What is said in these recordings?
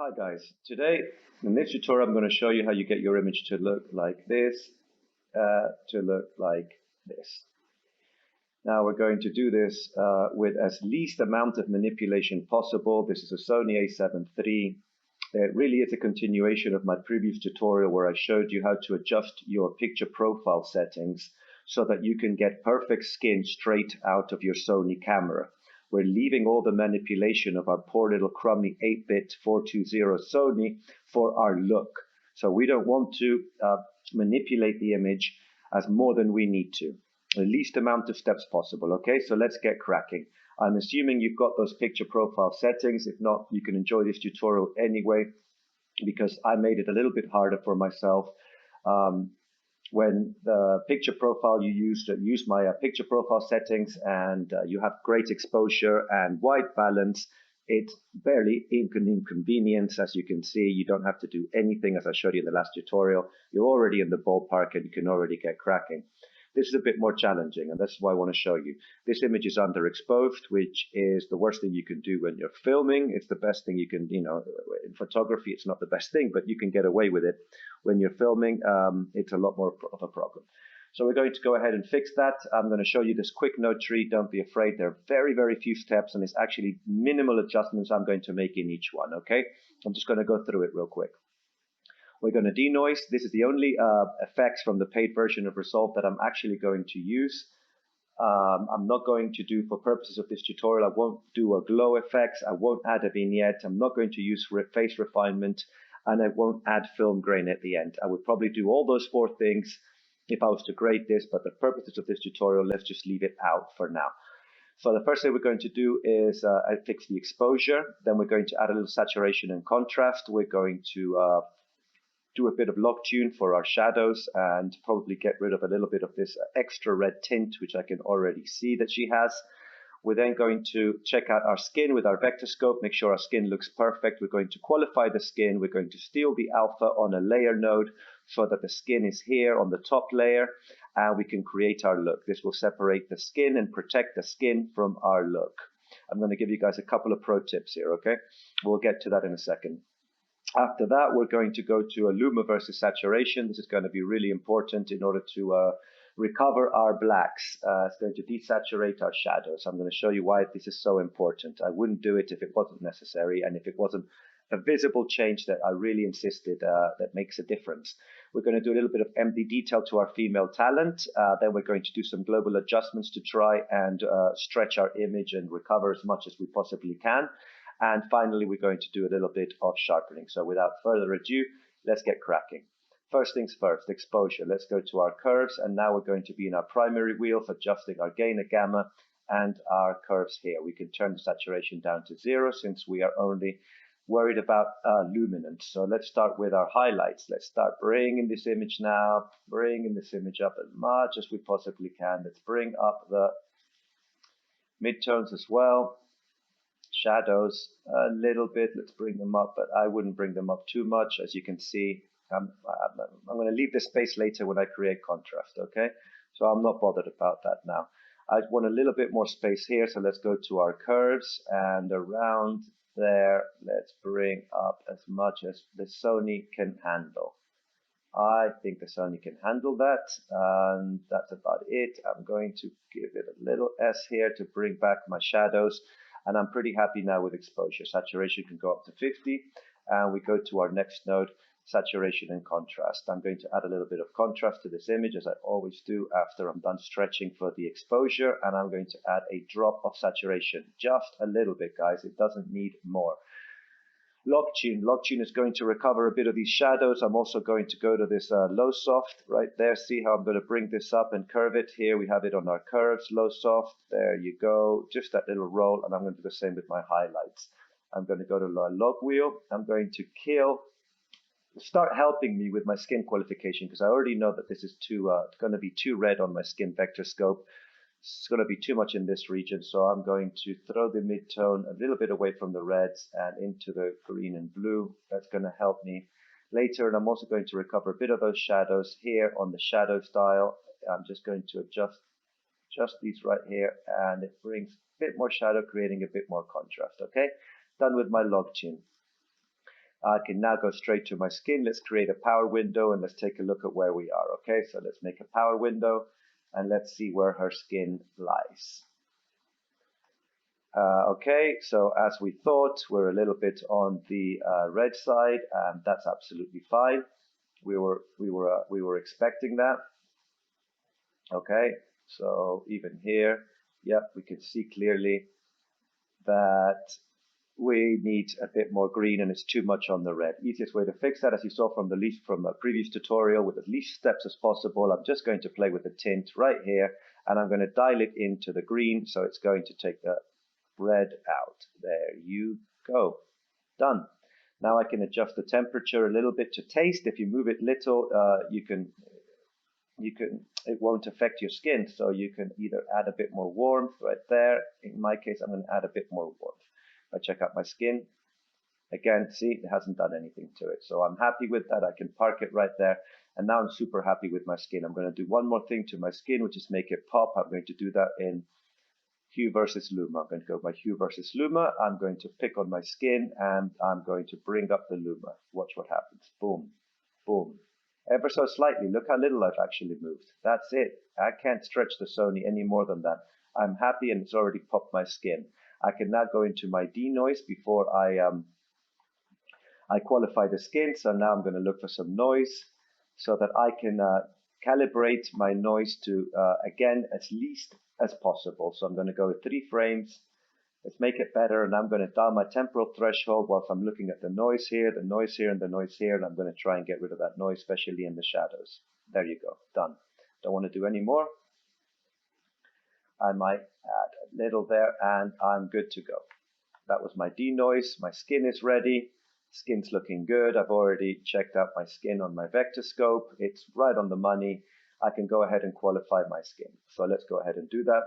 Hi guys, today in this tutorial I'm going to show you how you get your image to look like this, to look like this. Now we're going to do this with as least amount of manipulation possible. This is a Sony a7 III. It really is a continuation of my previous tutorial where I showed you how to adjust your picture profile settings so that you can get perfect skin straight out of your Sony camera. We're leaving all the manipulation of our poor little crummy 8-bit 420 Sony for our look. So we don't want to manipulate the image as more than we need to. The least amount of steps possible. Okay, so let's get cracking. I'm assuming you've got those picture profile settings. If not, you can enjoy this tutorial anyway, because I made it a little bit harder for myself. When the picture profile you use my picture profile settings and you have great exposure and white balance, it's barely an inconvenience. As you can see, you don't have to do anything. As I showed you in the last tutorial, you're already in the ballpark and you can already get cracking. This is a bit more challenging, and that's why I want to show you. This image is underexposed, which is the worst thing you can do when you're filming. It's the best thing you can, in photography, it's not the best thing, but you can get away with it. When you're filming, it's a lot more of a problem. So we're going to go ahead and fix that. I'm going to show you this quick note tree. Don't be afraid. There are very, very few steps, and it's actually minimal adjustments I'm going to make in each one, okay? I'm just going to go through it real quick. We're going to denoise. This is the only effects from the paid version of Resolve that I'm actually going to use. I'm not going to do, for purposes of this tutorial, I won't do a glow effects. I won't add a vignette. I'm not going to use face refinement, and I won't add film grain at the end. I would probably do all those four things if I was to grade this, but the purposes of this tutorial, let's just leave it out for now. So the first thing we're going to do is fix the exposure. Then we're going to add a little saturation and contrast. We're going to do a bit of lock tune for our shadows and probably get rid of a little bit of this extra red tint, which I can already see that she has. We're then going to check out our skin with our vectorscope, make sure our skin looks perfect. We're going to qualify the skin. We're going to steal the alpha on a layer node so that the skin is here on the top layer, and we can create our look. This will separate the skin and protect the skin from our look. I'm going to give you guys a couple of pro tips here, okay? We'll get to that in a second. After that, we're going to go to a luma versus saturation. This is going to be really important in order to recover our blacks. It's going to desaturate our shadows. I'm going to show you why this is so important. I wouldn't do it if it wasn't necessary and if it wasn't a visible change that I really insisted that makes a difference. We're going to do a little bit of empty detail to our female talent. Then we're going to do some global adjustments to try and stretch our image and recover as much as we possibly can. And finally, we're going to do a little bit of sharpening. So without further ado, let's get cracking. First things first, exposure. Let's go to our curves, and now we're going to be in our primary wheels, adjusting our gain and gamma and our curves here. We can turn the saturation down to 0 since we are only worried about luminance. So let's start with our highlights. Let's start bringing this image now, bringing this image up as much as we possibly can. Let's bring up the midtones as well. Shadows a little bit, let's bring them up, but I wouldn't bring them up too much. As you can see, I'm going to leave this space later when I create contrast, okay? So I'm not bothered about that now. I want a little bit more space here, so let's go to our curves, and around there, let's bring up as much as the Sony can handle. I think the Sony can handle that, and that's about it. I'm going to give it a little S here to bring back my shadows. And I'm pretty happy now with exposure. Saturation can go up to 50. And we go to our next node, saturation and contrast. I'm going to add a little bit of contrast to this image, as I always do after I'm done stretching for the exposure. And I'm going to add a drop of saturation. Just a little bit, guys. It doesn't need more. Lock tune. Lock tune is going to recover a bit of these shadows. I'm also going to go to this low soft right there. See how I'm going to bring this up and curve it. Here we have it on our curves. Low soft. There you go. Just that little roll. And I'm going to do the same with my highlights. I'm going to go to my log wheel. I'm going to start helping me with my skin qualification, because I already know that this is going to be too red on my skin vector scope. It's going to be too much in this region, so I'm going to throw the mid-tone a little bit away from the reds and into the green and blue. That's going to help me later, and I'm also going to recover a bit of those shadows here on the shadow style. I'm just going to adjust these right here, and it brings a bit more shadow, creating a bit more contrast. Okay, done with my log tune. I can now go straight to my skin. Let's create a power window and let's take a look at where we are. Okay, so let's make a power window and let's see where her skin lies. Okay, so as we thought, we're a little bit on the red side, and that's absolutely fine. We were expecting that. Okay, so even here, yep, we can see clearly that we need a bit more green and it's too much on the red. Easiest way to fix that, as you saw from a previous tutorial, with as least steps as possible, I'm just going to play with the tint right here, and I'm going to dial it into the green, so it's going to take the red out. There you go. Done. Now I can adjust the temperature a little bit to taste. If you move it little, it won't affect your skin, so you can either add a bit more warmth right there. In my case, I'm going to add a bit more warmth. If I check out my skin, again, see, it hasn't done anything to it. So I'm happy with that. I can park it right there. And now I'm super happy with my skin. I'm going to do one more thing to my skin, which is make it pop. I'm going to do that in hue versus luma. I'm going to go my hue versus luma. I'm going to pick on my skin and I'm going to bring up the luma. Watch what happens. Boom, boom. Ever so slightly. Look how little I've actually moved. That's it. I can't stretch the Sony any more than that. I'm happy and it's already popped my skin. I can now go into my denoise before I qualify the skin. So now I'm going to look for some noise so that I can calibrate my noise to, again, as least as possible. So I'm going to go with 3 frames. Let's make it better, and I'm going to dial my temporal threshold whilst I'm looking at the noise here, and the noise here, and I'm going to try and get rid of that noise, especially in the shadows. There you go, done. Don't want to do any more. I might add a little there, and I'm good to go. That was my denoise. My skin is ready. Skin's looking good. I've already checked out my skin on my vectorscope. It's right on the money. I can go ahead and qualify my skin. So let's go ahead and do that.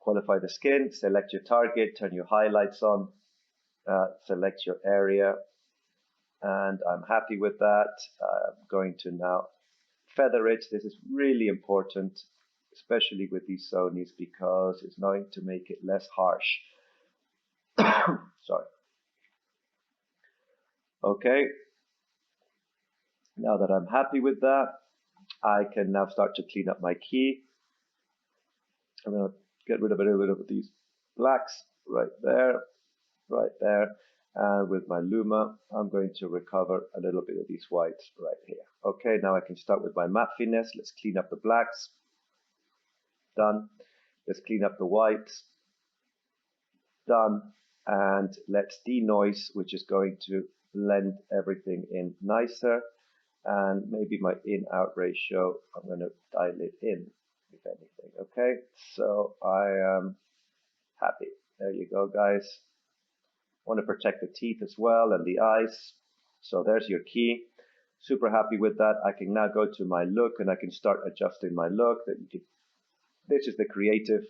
Qualify the skin, select your target, turn your highlights on, select your area, and I'm happy with that. I'm going to now feather it. This is really important, especially with these Sonys, because it's going to make it less harsh. Sorry. Okay. Now that I'm happy with that, I can now start to clean up my key. I'm going to get rid of a little bit of these blacks right there, and with my luma, I'm going to recover a little bit of these whites right here. Okay, now I can start with my matte finesse. Let's clean up the blacks. Done. Let's clean up the whites. Done. And let's denoise, which is going to blend everything in nicer. And maybe my in-out ratio, I'm going to dial it in, if anything. Okay, so I am happy. There you go, guys. Want to protect the teeth as well and the eyes. So there's your key. Super happy with that. I can now go to my look and I can start adjusting my look. This is the creative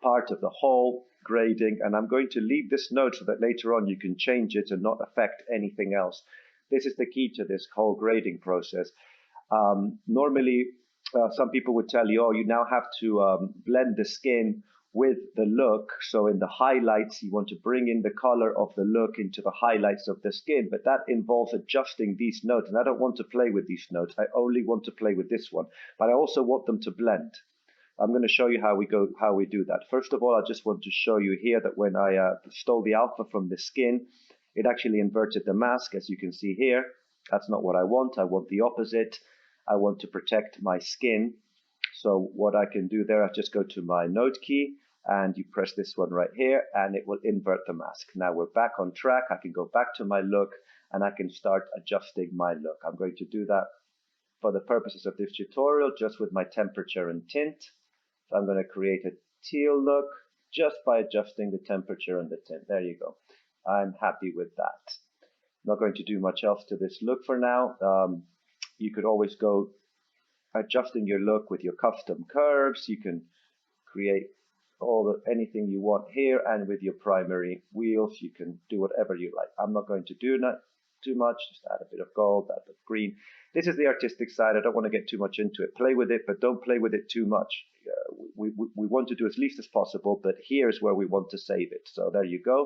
part of the whole grading, and I'm going to leave this note so that later on you can change it and not affect anything else. This is the key to this whole grading process. Normally, some people would tell you, oh, you now have to blend the skin with the look. So in the highlights, you want to bring in the color of the look into the highlights of the skin, but that involves adjusting these notes, and I don't want to play with these notes. I only want to play with this one, but I also want them to blend. I'm going to show you how we do that. First of all, I just want to show you here that when I stole the alpha from the skin, it actually inverted the mask, as you can see here. That's not what I want. I want the opposite. I want to protect my skin. So what I can do there, I just go to my node key and you press this one right here and it will invert the mask. Now we're back on track. I can go back to my look and I can start adjusting my look. I'm going to do that for the purposes of this tutorial just with my temperature and tint. So I'm going to create a teal look just by adjusting the temperature and the tint. There you go. I'm happy with that. I'm not going to do much else to this look for now. You could always go adjusting your look with your custom curves. You can create anything you want here, and with your primary wheels you can do whatever you like. I'm not going to do too much, just add a bit of gold, add a bit of green. This is the artistic side. I don't want to get too much into it. Play with it, but don't play with it too much. We want to do as least as possible, but here's where we want to save it. So there you go.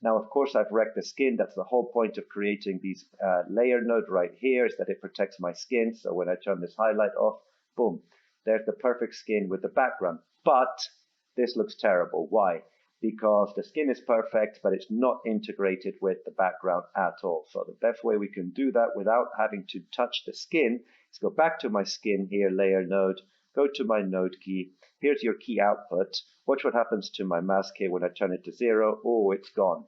Now, of course, I've wrecked the skin. That's the whole point of creating these layer node right here, is that it protects my skin. So when I turn this highlight off, boom, there's the perfect skin with the background. But this looks terrible. Why? Because the skin is perfect, but it's not integrated with the background at all. So the best way we can do that without having to touch the skin is go back to my skin here, layer node, go to my node key. Here's your key output. Watch what happens to my mask here when I turn it to 0. Oh, it's gone.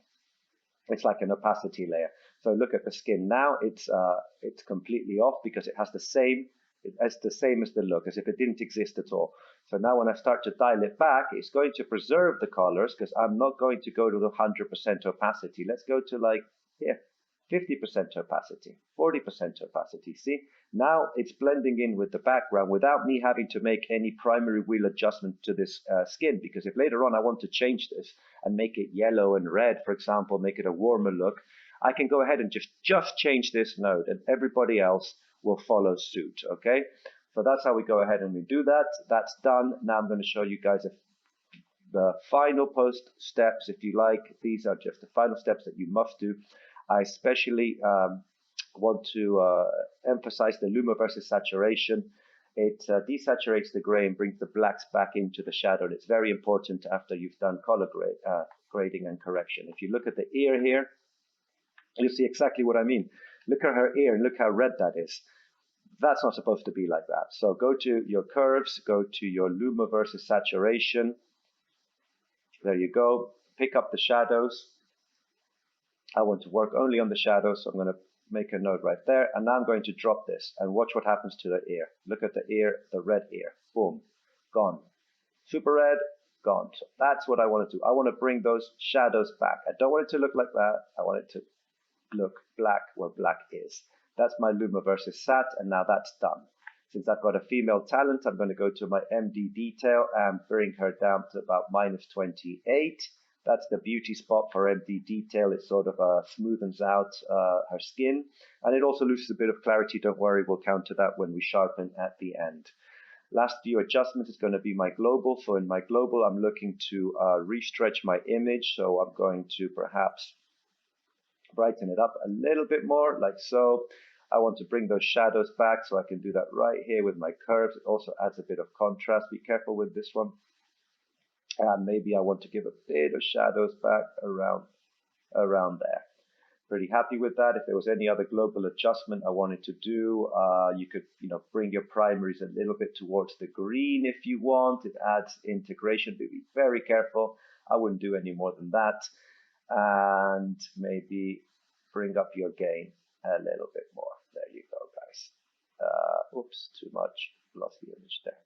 It's like an opacity layer. So look at the skin now. It's completely off because it has the same. It's the same as the look, as if it didn't exist at all. So now when I start to dial it back, it's going to preserve the colors because I'm not going to go to the 100% opacity. Let's go to like here, 50% opacity, 40% opacity. See, now it's blending in with the background without me having to make any primary wheel adjustment to this skin. Because if later on I want to change this and make it yellow and red, for example, make it a warmer look, I can go ahead and just change this node and everybody else will follow suit. Okay, so that's how we go ahead and we do that. That's done. Now I'm going to show you guys the final post steps, if you like. These are just the final steps that you must do. I especially want to emphasize the luma versus saturation. It desaturates the gray and brings the blacks back into the shadow. And it's very important after you've done color grading and correction. If you look at the ear here, you'll see exactly what I mean. Look at her ear and look how red that is. That's not supposed to be like that. So go to your curves, go to your luma versus saturation. There you go. Pick up the shadows. I want to work only on the shadows, so I'm going to make a node right there. And now I'm going to drop this and watch what happens to the ear. Look at the ear, the red ear. Boom, gone. Super red, gone. So that's what I want to do. I want to bring those shadows back. I don't want it to look like that. I want it to look black where black is. That's my luma versus sat, and now that's done. Since I've got a female talent, I'm going to go to my MD detail and bring her down to about -28. That's the beauty spot for MD detail. It sort of smoothens out her skin, and it also loses a bit of clarity. Don't worry, we'll counter that when we sharpen at the end. Last view adjustment is going to be my global. So in my global, I'm looking to restretch my image. So I'm going to perhaps brighten it up a little bit more, like so. I want to bring those shadows back, so I can do that right here with my curves. It also adds a bit of contrast. Be careful with this one. And maybe I want to give a bit of shadows back around there. Pretty happy with that. If there was any other global adjustment I wanted to do, you could, bring your primaries a little bit towards the green if you want. It adds integration, but be very careful. I wouldn't do any more than that. And maybe bring up your gain a little bit more. There you go, guys. Oops, too much. Lost the image there.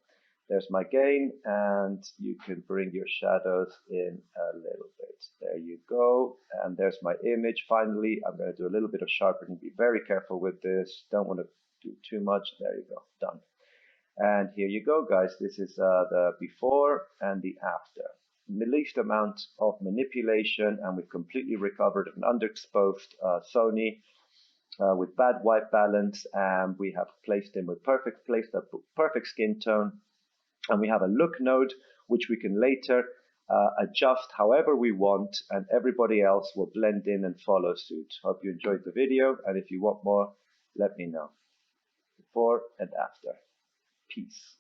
There's my gain, and you can bring your shadows in a little bit. There you go. And there's my image. Finally, I'm going to do a little bit of sharpening. Be very careful with this. Don't want to do too much. There you go. Done. And here you go, guys. This is the before and the after. The least amount of manipulation, and we've completely recovered an underexposed Sony with bad white balance, and we have placed him with perfect skin tone. And we have a look node, which we can later adjust however we want, and everybody else will blend in and follow suit. Hope you enjoyed the video, and if you want more, let me know. Before and after. Peace.